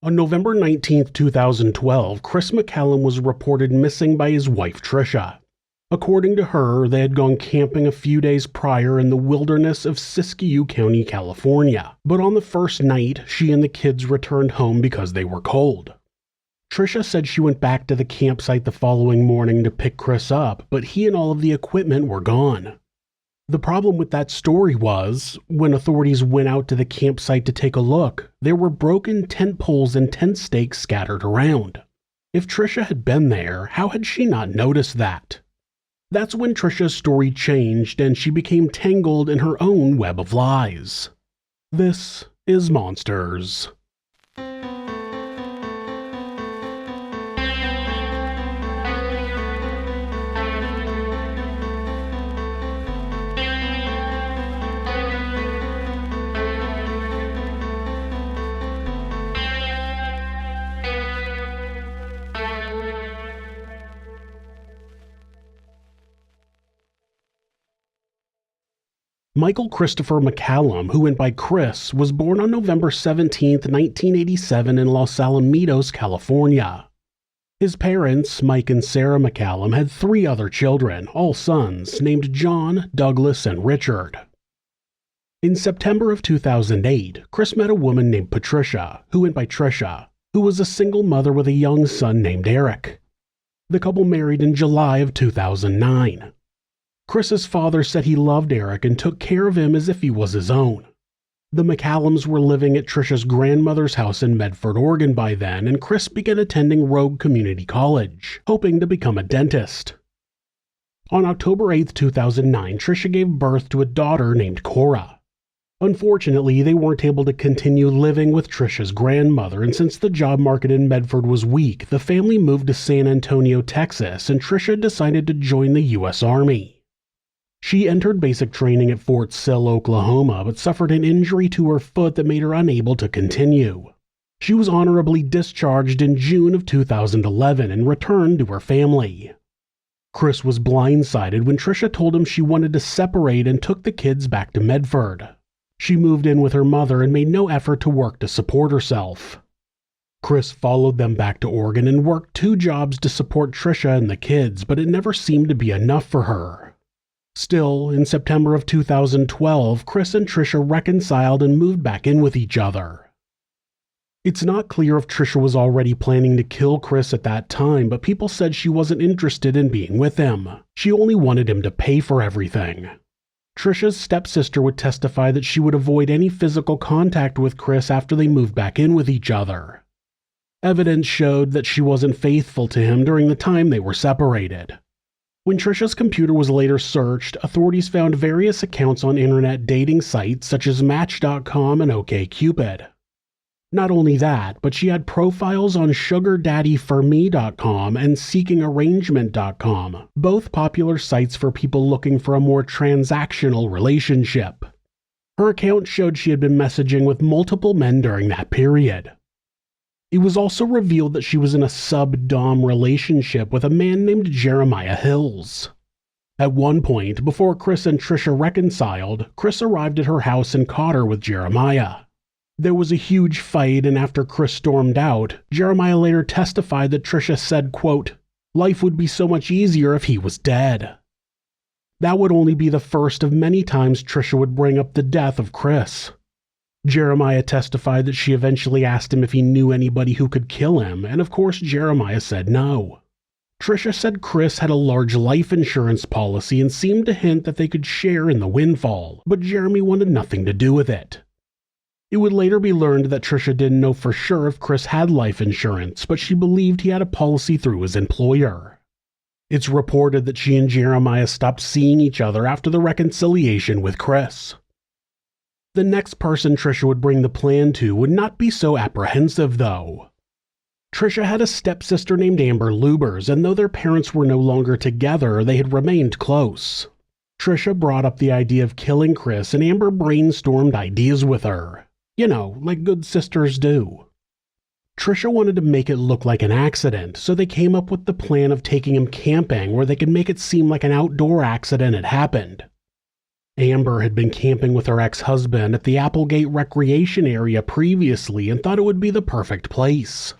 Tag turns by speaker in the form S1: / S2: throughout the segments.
S1: On November 19, 2012, Chris MacCallum was reported missing by his wife Trisha. According to her, they had gone camping a few days prior in the wilderness of Siskiyou County, California, but on the first night, she and the kids returned home because they were cold. Trisha said she went back to the campsite the following morning to pick Chris up, but he and all of the equipment were gone. The problem with that story was, when authorities went out to the campsite to take a look, there were broken tent poles and tent stakes scattered around. If Trisha had been there, how had she not noticed that? That's when Trisha's story changed and she became tangled in her own web of lies. This is Monsters. Michael Christopher MacCallum, who went by Chris, was born on November 17, 1987 in Los Alamitos, California. His parents, Mike and Sarah MacCallum, had 3 other children, all sons, named John, Douglas, and Richard. In September of 2008, Chris met a woman named Patricia, who went by Trisha, who was a single mother with a young son named Eric. The couple married in July of 2009. Chris's father said he loved Eric and took care of him as if he was his own. The MacCallums were living at Trisha's grandmother's house in Medford, Oregon by then, and Chris began attending Rogue Community College, hoping to become a dentist. On October 8, 2009, Trisha gave birth to a daughter named Cora. Unfortunately, they weren't able to continue living with Trisha's grandmother, and since the job market in Medford was weak, the family moved to San Antonio, Texas, and Trisha decided to join the U.S. Army. She entered basic training at Fort Sill, Oklahoma, but suffered an injury to her foot that made her unable to continue. She was honorably discharged in June of 2011 and returned to her family. Chris was blindsided when Trisha told him she wanted to separate and took the kids back to Medford. She moved in with her mother and made no effort to work to support herself. Chris followed them back to Oregon and worked 2 jobs to support Trisha and the kids, but it never seemed to be enough for her. Still, in September of 2012, Chris and Trisha reconciled and moved back in with each other. It's not clear if Trisha was already planning to kill Chris at that time, but people said she wasn't interested in being with him. She only wanted him to pay for everything. Trisha's stepsister would testify that she would avoid any physical contact with Chris after they moved back in with each other. Evidence showed that she wasn't faithful to him during the time they were separated. When Trisha's computer was later searched, authorities found various accounts on internet dating sites such as Match.com and OkCupid. Not only that, but she had profiles on SugarDaddyForMe.com and SeekingArrangement.com, both popular sites for people looking for a more transactional relationship. Her account showed she had been messaging with multiple men during that period. It was also revealed that she was in a sub-dom relationship with a man named Jeremiah Hills. At one point, before Chris and Trisha reconciled, Chris arrived at her house and caught her with Jeremiah. There was a huge fight, and after Chris stormed out, Jeremiah later testified that Trisha said, quote, "Life would be so much easier if he was dead." That would only be the first of many times Trisha would bring up the death of Chris. Jeremiah testified that she eventually asked him if he knew anybody who could kill him, and of course Jeremiah said no. Trisha said Chris had a large life insurance policy and seemed to hint that they could share in the windfall, but Jeremy wanted nothing to do with it. It would later be learned that Trisha didn't know for sure if Chris had life insurance, but she believed he had a policy through his employer. It's reported that she and Jeremiah stopped seeing each other after the reconciliation with Chris. The next person Trisha would bring the plan to would not be so apprehensive, though. Trisha had a stepsister named Amber Lubers, and though their parents were no longer together, they had remained close. Trisha brought up the idea of killing Chris, and Amber brainstormed ideas with her. You know, like good sisters do. Trisha wanted to make it look like an accident, so they came up with the plan of taking him camping where they could make it seem like an outdoor accident had happened. Amber had been camping with her ex-husband at the Applegate recreation area previously and thought it would be the perfect place.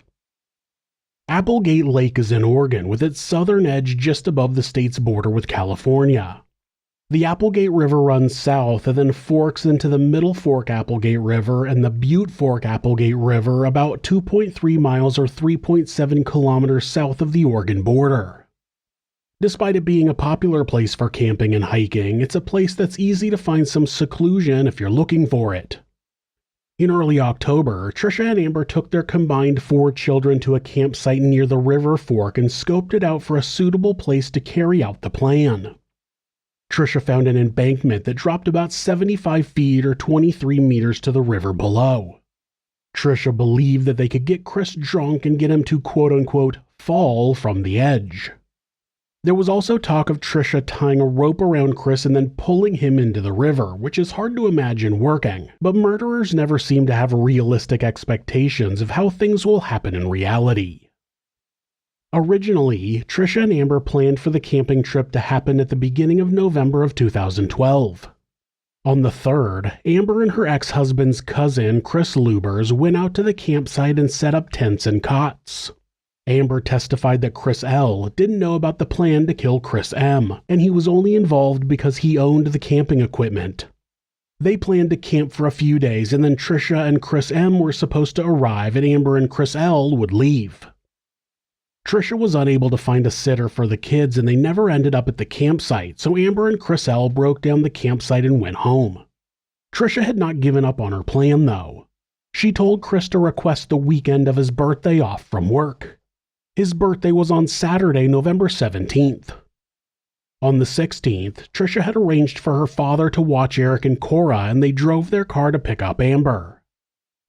S1: Applegate Lake is in Oregon, with its southern edge just above the state's border with California. The Applegate River runs south and then forks into the Middle Fork Applegate River and the Butte Fork Applegate River about 2.3 miles or 3.7 kilometers south of the Oregon border. Despite it being a popular place for camping and hiking, it's a place that's easy to find some seclusion if you're looking for it. In early October, Trisha and Amber took their combined 4 children to a campsite near the river fork and scoped it out for a suitable place to carry out the plan. Trisha found an embankment that dropped about 75 feet or 23 meters to the river below. Trisha believed that they could get Chris drunk and get him to quote-unquote fall from the edge. There was also talk of Trisha tying a rope around Chris and then pulling him into the river, which is hard to imagine working, but murderers never seem to have realistic expectations of how things will happen in reality. Originally, Trisha and Amber planned for the camping trip to happen at the beginning of November of 2012. On the 3rd, Amber and her ex-husband's cousin, Chris Lubers, went out to the campsite and set up tents and cots. Amber testified that Chris L. didn't know about the plan to kill Chris M., and he was only involved because he owned the camping equipment. They planned to camp for a few days, and then Trisha and Chris M. were supposed to arrive, and Amber and Chris L. would leave. Trisha was unable to find a sitter for the kids, and they never ended up at the campsite, so Amber and Chris L. broke down the campsite and went home. Trisha had not given up on her plan, though. She told Chris to request the weekend of his birthday off from work. His birthday was on Saturday, November 17th. On the 16th, Trisha had arranged for her father to watch Eric and Cora, and they drove their car to pick up Amber.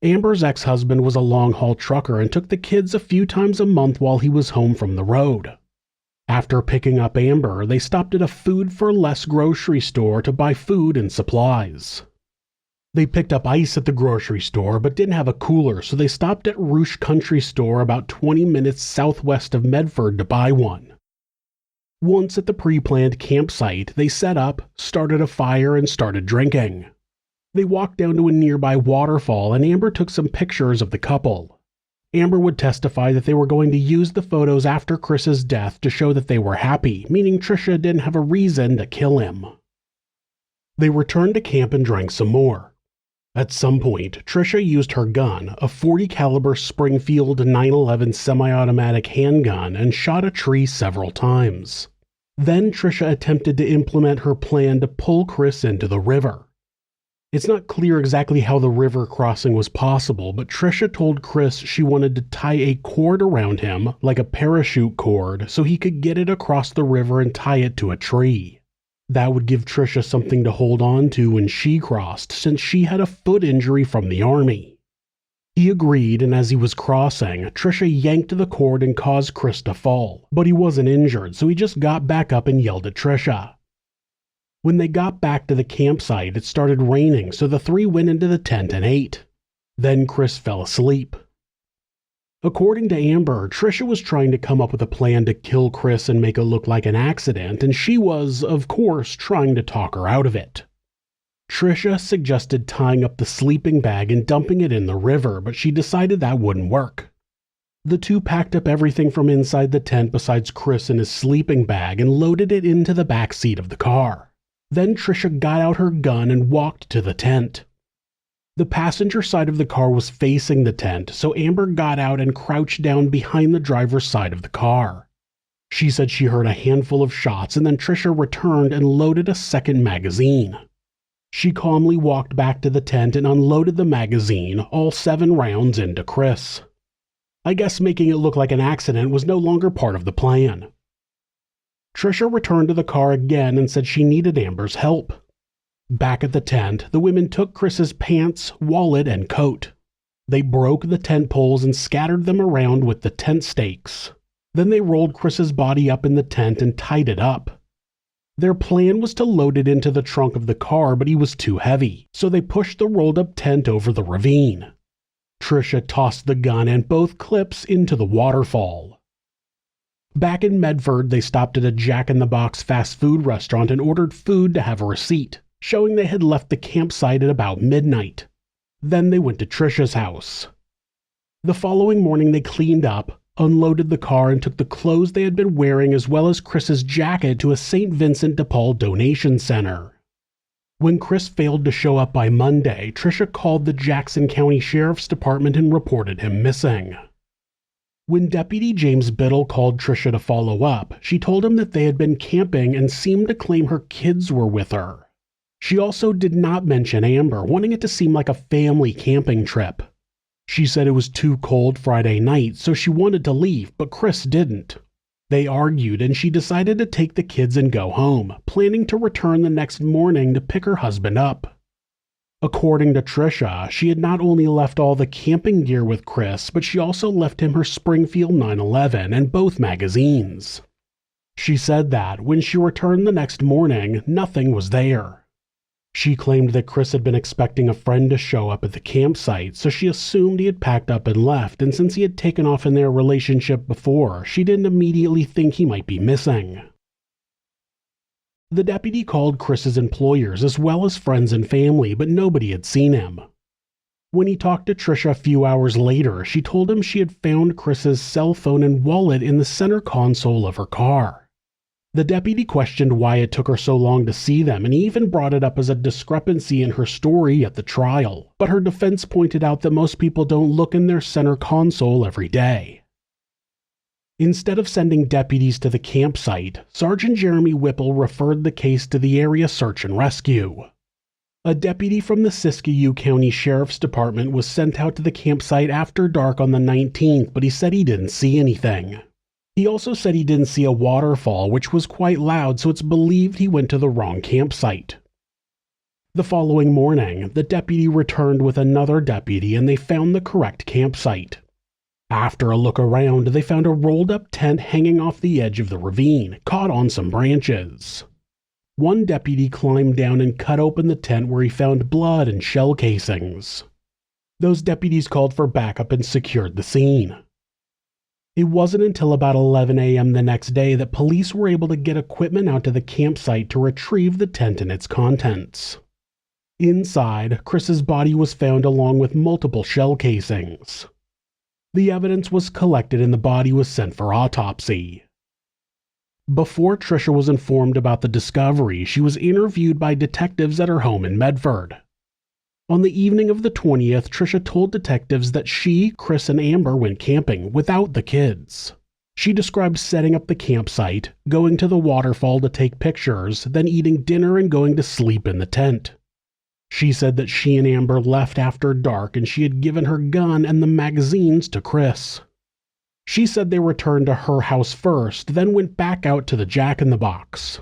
S1: Amber's ex-husband was a long-haul trucker and took the kids a few times a month while he was home from the road. After picking up Amber, they stopped at a Food for Less grocery store to buy food and supplies. They picked up ice at the grocery store but didn't have a cooler, so they stopped at Rouge Country Store about 20 minutes southwest of Medford to buy one. Once at the pre-planned campsite, they set up, started a fire, and started drinking. They walked down to a nearby waterfall, and Amber took some pictures of the couple. Amber would testify that they were going to use the photos after Chris's death to show that they were happy, meaning Trisha didn't have a reason to kill him. They returned to camp and drank some more. At some point, Trisha used her gun, a .40 caliber Springfield 911 semi-automatic handgun, and shot a tree several times. Then Trisha attempted to implement her plan to pull Chris into the river. It's not clear exactly how the river crossing was possible, but Trisha told Chris she wanted to tie a cord around him, like a parachute cord, so he could get it across the river and tie it to a tree. That would give Trisha something to hold on to when she crossed, since she had a foot injury from the army. He agreed, and as he was crossing, Trisha yanked the cord and caused Chris to fall, but he wasn't injured, so he just got back up and yelled at Trisha. When they got back to the campsite, it started raining, so the 3 went into the tent and ate. Then Chris fell asleep. According to Amber, Trisha was trying to come up with a plan to kill Chris and make it look like an accident, and she was, of course, trying to talk her out of it. Trisha suggested tying up the sleeping bag and dumping it in the river, but she decided that wouldn't work. The two packed up everything from inside the tent besides Chris and his sleeping bag and loaded it into the back seat of the car. Then Trisha got out her gun and walked to the tent. The passenger side of the car was facing the tent, so Amber got out and crouched down behind the driver's side of the car. She said she heard a handful of shots, and then Trisha returned and loaded a second magazine. She calmly walked back to the tent and unloaded the magazine, all 7 rounds into Chris. I guess making it look like an accident was no longer part of the plan. Trisha returned to the car again and said she needed Amber's help. Back at the tent, the women took Chris's pants, wallet, and coat. They broke the tent poles and scattered them around with the tent stakes. Then they rolled Chris's body up in the tent and tied it up. Their plan was to load it into the trunk of the car, but he was too heavy, so they pushed the rolled-up tent over the ravine. Trisha tossed the gun and both clips into the waterfall. Back in Medford, they stopped at a Jack-in-the-Box fast food restaurant and ordered food to have a receipt. showing they had left the campsite at about midnight. Then they went to Trisha's house. The following morning they cleaned up, unloaded the car, and took the clothes they had been wearing as well as Chris's jacket to a St. Vincent de Paul donation center. When Chris failed to show up by Monday, Trisha called the Jackson County Sheriff's Department and reported him missing. When Deputy James Biddle called Trisha to follow up, she told him that they had been camping and seemed to claim her kids were with her. She also did not mention Amber, wanting it to seem like a family camping trip. She said it was too cold Friday night, so she wanted to leave, but Chris didn't. They argued and she decided to take the kids and go home, planning to return the next morning to pick her husband up. According to Trisha, she had not only left all the camping gear with Chris, but she also left him her Springfield 911 and both magazines. She said that when she returned the next morning, nothing was there. She claimed that Chris had been expecting a friend to show up at the campsite, so she assumed he had packed up and left, and since he had taken off in their relationship before, she didn't immediately think he might be missing. The deputy called Chris's employers as well as friends and family, but nobody had seen him. When he talked to Trisha a few hours later, she told him she had found Chris's cell phone and wallet in the center console of her car. The deputy questioned why it took her so long to see them, and he even brought it up as a discrepancy in her story at the trial, but her defense pointed out that most people don't look in their center console every day. Instead of sending deputies to the campsite, Sergeant Jeremy Whipple referred the case to the area search and rescue. A deputy from the Siskiyou County Sheriff's Department was sent out to the campsite after dark on the 19th, but he said he didn't see anything. He also said he didn't see a waterfall, which was quite loud, so it's believed he went to the wrong campsite. The following morning, the deputy returned with another deputy and they found the correct campsite. After a look around, they found a rolled-up tent hanging off the edge of the ravine, caught on some branches. One deputy climbed down and cut open the tent where he found blood and shell casings. Those deputies called for backup and secured the scene. It wasn't until about 11 a.m. the next day that police were able to get equipment out to the campsite to retrieve the tent and its contents. Inside, Chris's body was found along with multiple shell casings. The evidence was collected and the body was sent for autopsy. Before Trisha was informed about the discovery, she was interviewed by detectives at her home in Medford. On the evening of the 20th, Trisha told detectives that she, Chris, and Amber went camping without the kids. She described setting up the campsite, going to the waterfall to take pictures, then eating dinner and going to sleep in the tent. She said that she and Amber left after dark and she had given her gun and the magazines to Chris. She said they returned to her house first, then went back out to the Jack-in-the-Box.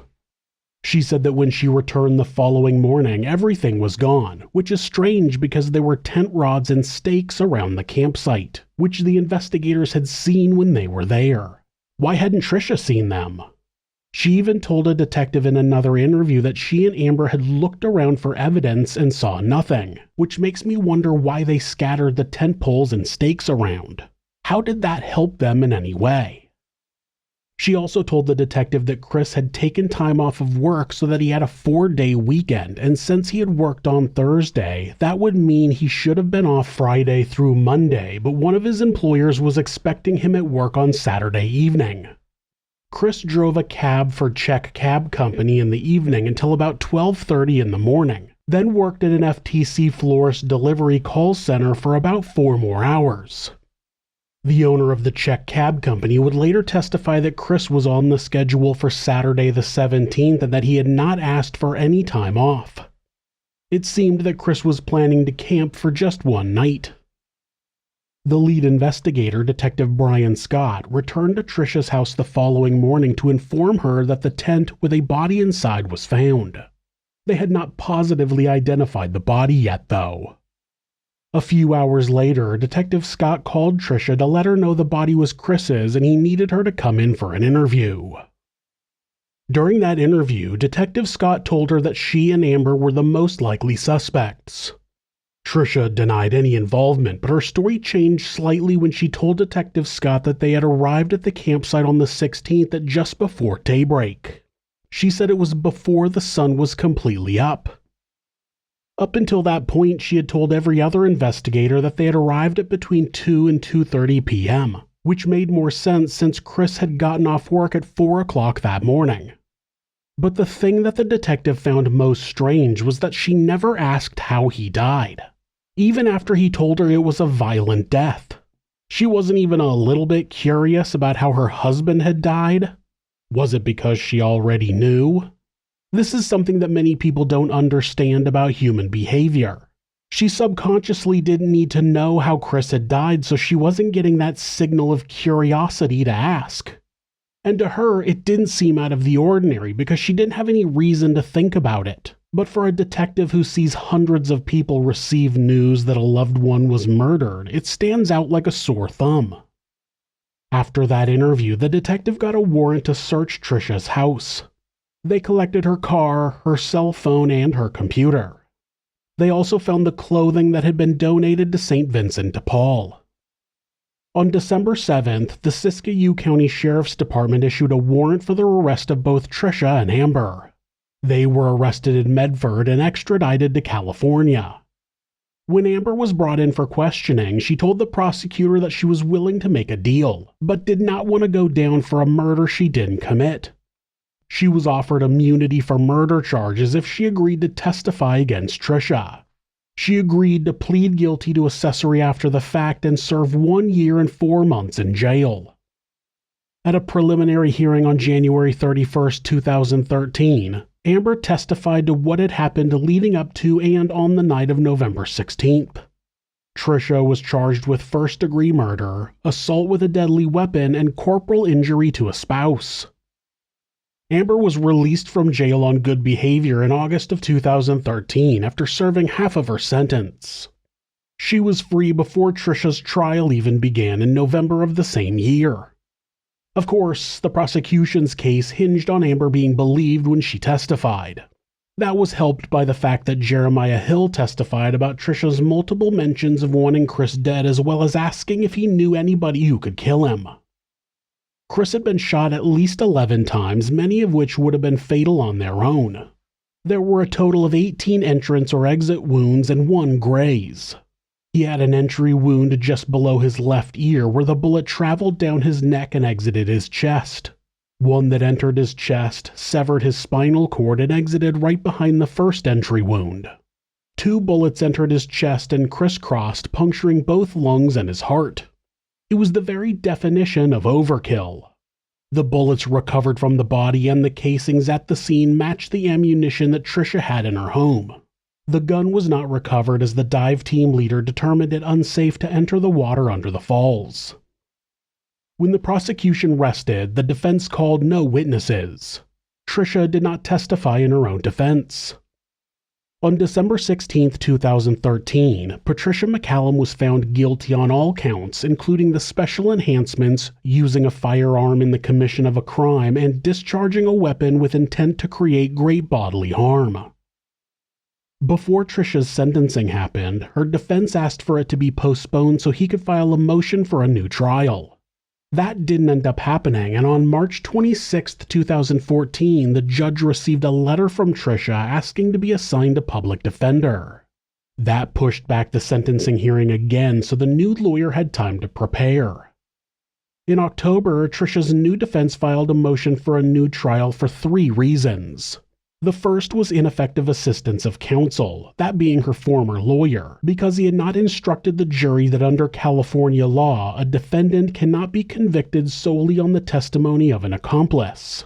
S1: She said that when she returned the following morning, everything was gone, which is strange because there were tent rods and stakes around the campsite, which the investigators had seen when they were there. Why hadn't Trisha seen them? She even told a detective in another interview that she and Amber had looked around for evidence and saw nothing, which makes me wonder why they scattered the tent poles and stakes around. How did that help them in any way? She also told the detective that Chris had taken time off of work so that he had a 4-day weekend, and since he had worked on Thursday, that would mean he should have been off Friday through Monday, but one of his employers was expecting him at work on Saturday evening. Chris drove a cab for Czech Cab Company in the evening until about 12:30 in the morning, then worked at an FTC florist delivery call center for about 4 more hours. The owner of the Czech Cab Company would later testify that Chris was on the schedule for Saturday the 17th and that he had not asked for any time off. It seemed that Chris was planning to camp for just one night. The lead investigator, Detective Brian Scott, returned to Trisha's house the following morning to inform her that the tent with a body inside was found. They had not positively identified the body yet, though. A few hours later, Detective Scott called Trisha to let her know the body was Chris's and he needed her to come in for an interview. During that interview, Detective Scott told her that she and Amber were the most likely suspects. Trisha denied any involvement, but her story changed slightly when she told Detective Scott that they had arrived at the campsite on the 16th at just before daybreak. She said it was before the sun was completely up. Up until that point, she had told every other investigator that they had arrived at between 2 and 2:30 p.m., which made more sense since Chris had gotten off work at 4 o'clock that morning. But the thing that the detective found most strange was that she never asked how he died, even after he told her it was a violent death. She wasn't even a little bit curious about how her husband had died. Was it because she already knew? This is something that many people don't understand about human behavior. She subconsciously didn't need to know how Chris had died, so she wasn't getting that signal of curiosity to ask. And to her, it didn't seem out of the ordinary because she didn't have any reason to think about it. But for a detective who sees hundreds of people receive news that a loved one was murdered, it stands out like a sore thumb. After that interview, the detective got a warrant to search Trisha's house. They collected her car, her cell phone, and her computer. They also found the clothing that had been donated to St. Vincent de Paul. On December 7th, the Siskiyou County Sheriff's Department issued a warrant for the arrest of both Trisha and Amber. They were arrested in Medford and extradited to California. When Amber was brought in for questioning, she told the prosecutor that she was willing to make a deal, but did not want to go down for a murder she didn't commit. She was offered immunity for murder charges if she agreed to testify against Trisha. She agreed to plead guilty to accessory after the fact and serve 1 year and 4 months in jail. At a preliminary hearing on January 31, 2013, Amber testified to what had happened leading up to and on the night of November 16th. Trisha was charged with first-degree murder, assault with a deadly weapon, and corporal injury to a spouse. Amber was released from jail on good behavior in August of 2013 after serving half of her sentence. She was free before Trisha's trial even began in November of the same year. Of course, the prosecution's case hinged on Amber being believed when she testified. That was helped by the fact that Jeremiah Hill testified about Trisha's multiple mentions of wanting Chris dead, as well as asking if he knew anybody who could kill him. Chris had been shot at least 11 times, many of which would have been fatal on their own. There were a total of 18 entrance or exit wounds and 1 graze. He had an entry wound just below his left ear where the bullet traveled down his neck and exited his chest. One that entered his chest, severed his spinal cord, and exited right behind the first entry wound. 2 bullets entered his chest and crisscrossed, puncturing both lungs and his heart. It was the very definition of overkill. The bullets recovered from the body and the casings at the scene matched the ammunition that Trisha had in her home. The gun was not recovered as the dive team leader determined it unsafe to enter the water under the falls. When the prosecution rested, the defense called no witnesses. Trisha did not testify in her own defense. On December 16, 2013, Patricia MacCallum was found guilty on all counts, including the special enhancements, using a firearm in the commission of a crime, and discharging a weapon with intent to create great bodily harm. Before Trisha's sentencing happened, her defense asked for it to be postponed so he could file a motion for a new trial. That didn't end up happening, and on March 26, 2014, the judge received a letter from Trisha asking to be assigned a public defender. That pushed back the sentencing hearing again, so the new lawyer had time to prepare. In October, Trisha's new defense filed a motion for a new trial for 3 reasons. The first was ineffective assistance of counsel, that being her former lawyer, because he had not instructed the jury that under California law, a defendant cannot be convicted solely on the testimony of an accomplice.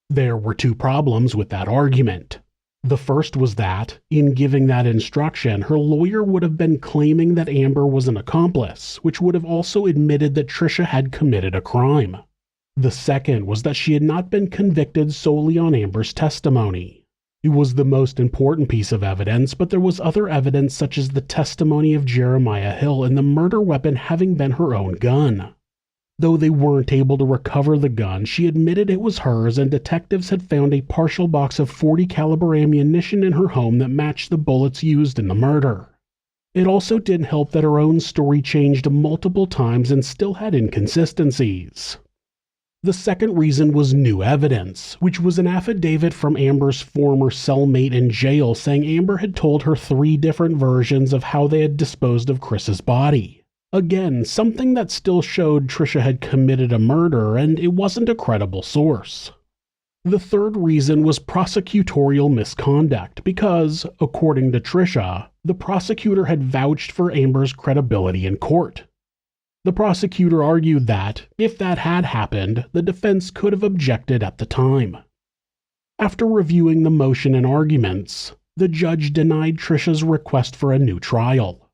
S1: There were 2 problems with that argument. The first was that, in giving that instruction, her lawyer would have been claiming that Amber was an accomplice, which would have also admitted that Trisha had committed a crime. The second was that she had not been convicted solely on Amber's testimony. It was the most important piece of evidence, but there was other evidence such as the testimony of Jeremiah Hill and the murder weapon having been her own gun. Though they weren't able to recover the gun, she admitted it was hers, and detectives had found a partial box of .40 caliber ammunition in her home that matched the bullets used in the murder. It also didn't help that her own story changed multiple times and still had inconsistencies. The second reason was new evidence, which was an affidavit from Amber's former cellmate in jail saying Amber had told her 3 different versions of how they had disposed of Chris's body. Again, something that still showed Trisha had committed a murder, and it wasn't a credible source. The third reason was prosecutorial misconduct because, according to Trisha, the prosecutor had vouched for Amber's credibility in court. The prosecutor argued that, if that had happened, the defense could have objected at the time. After reviewing the motion and arguments, the judge denied Trisha's request for a new trial.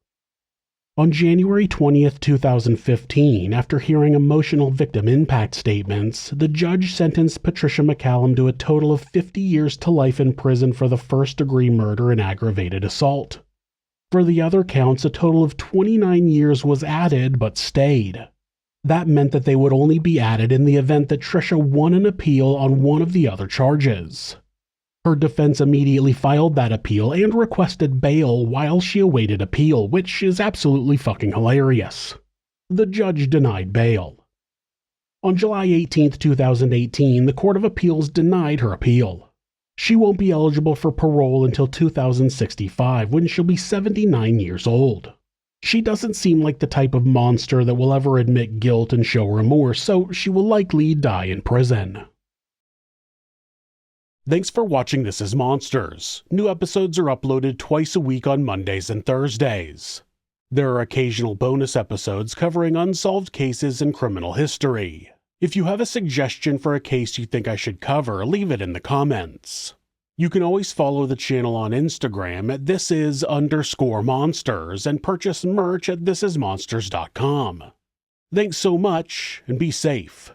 S1: On January 20, 2015, after hearing emotional victim impact statements, the judge sentenced Patricia MacCallum to a total of 50 years to life in prison for the first-degree murder and aggravated assault. For the other counts, a total of 29 years was added but stayed. That meant that they would only be added in the event that Trisha won an appeal on one of the other charges. Her defense immediately filed that appeal and requested bail while she awaited appeal, which is absolutely fucking hilarious. The judge denied bail. On July 18, 2018, the Court of Appeals denied her appeal. She won't be eligible for parole until 2065, when she'll be 79 years old. She doesn't seem like the type of monster that will ever admit guilt and show remorse, so she will likely die in prison. Thanks for watching This Is Monsters. New episodes are uploaded twice a week on Mondays and Thursdays. There are occasional bonus episodes covering unsolved cases and criminal history. If you have a suggestion for a case you think I should cover, leave it in the comments. You can always follow the channel on Instagram at thisis_monsters and purchase merch at thisismonsters.com. Thanks so much, and be safe.